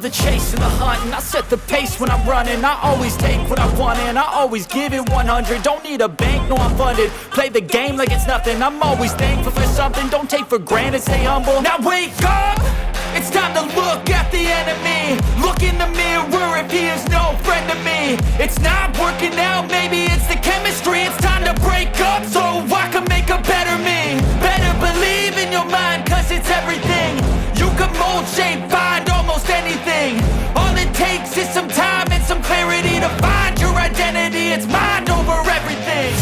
the chase and the hunt, and I set the pace when I'm running. I always take what I want and I always give it 100. Don't need a bank, no I'm funded. Play the game like it's nothing. I'm always thankful for something. Don't take for granted, stay humble. Now wake up! It's time to look at the enemy. Look in the mirror if he is no friend to me. It's not working out, maybe it's the chemistry. It's time to break up so I can make a better me. Better believe in your mind, cause it's everything. You can mold, shape, find almost anything. All it takes is some time and some clarity to find your identity. It's mind over everything.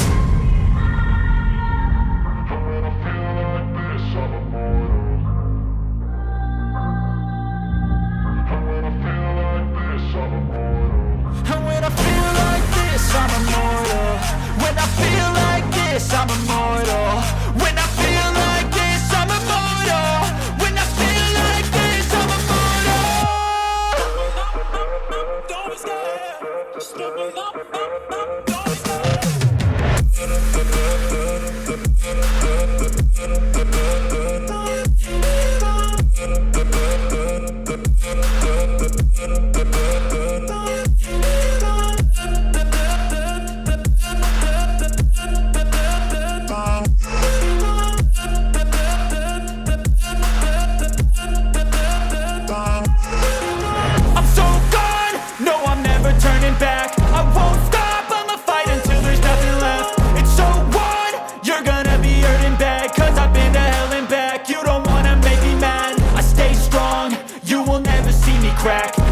I'm immortal. When I feel like this, I'm immortal. When I feel like this, I'm immortal. When I feel like this, I'm immortal. Don't be scared. Just give me up. Don't be scared.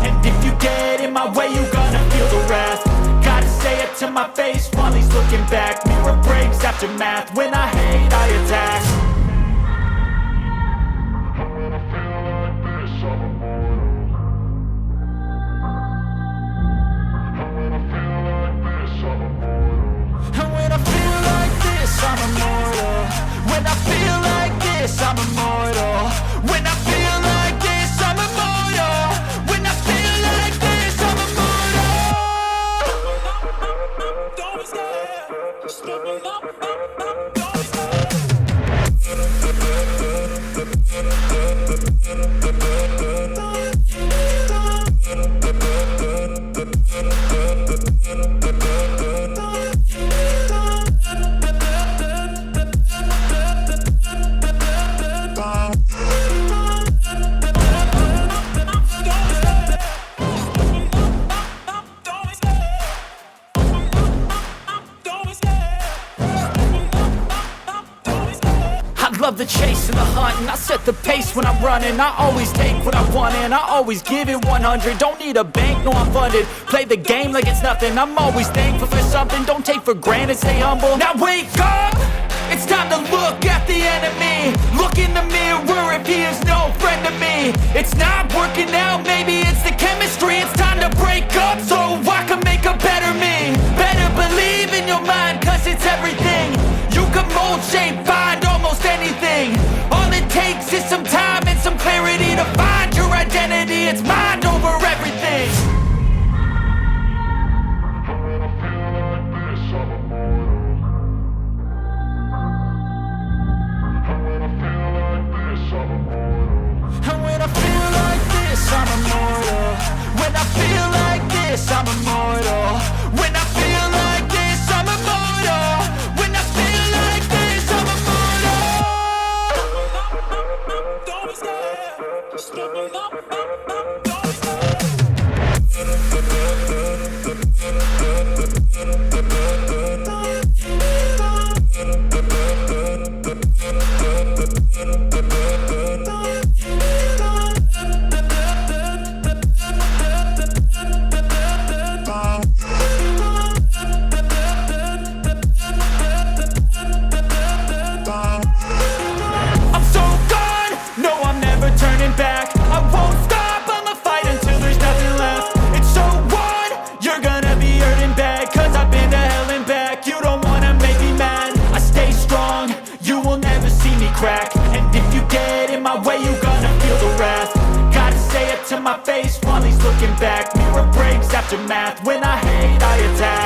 And if you get in my way, you're gonna feel the wrath. Gotta say it to my face while he's looking back. Mirror breaks after math. When I hate, I attack. When I feel like this, I'm immortal. When I feel like this, I'm immortal. When I feel like this, I'm immortal. When I feel like this, I'm immortal. When I feel like this, I'm immortal. When I feel like this, I'm immortal. Don't be scared. Just give me up. Don't be scared. Love the chase and the hunt, and I set the pace when I'm running. I always take what I want and I always give it 100. Don't need a bank, no I'm funded. Play the game like it's nothing. I'm always thankful for something. Don't take for granted, stay humble. Now wake up! It's time to look at the enemy. Look in the mirror if he is no friend to me. It's not working out, maybe it's the chemistry. It's time to break up so I can make a better me. Better believe in your mind, cause it's everything. You can mold, shape, find almost anything. All it takes is some time and some clarity to find your identity. It's mind over everything. When I feel like this, I'm immortal. When I feel like this, I'm immortal. When I feel like this, I'm immortal. When I feel like this, I'm immortal. When I feel like this, I'm immortal. When I feel like this, I'm immortal. Don't be scared. Just give me up. Don't be scared. And if you get in my way, you're gonna feel the wrath. Gotta say it to my face while he's looking back. Mirror breaks after math. When I hate, I attack.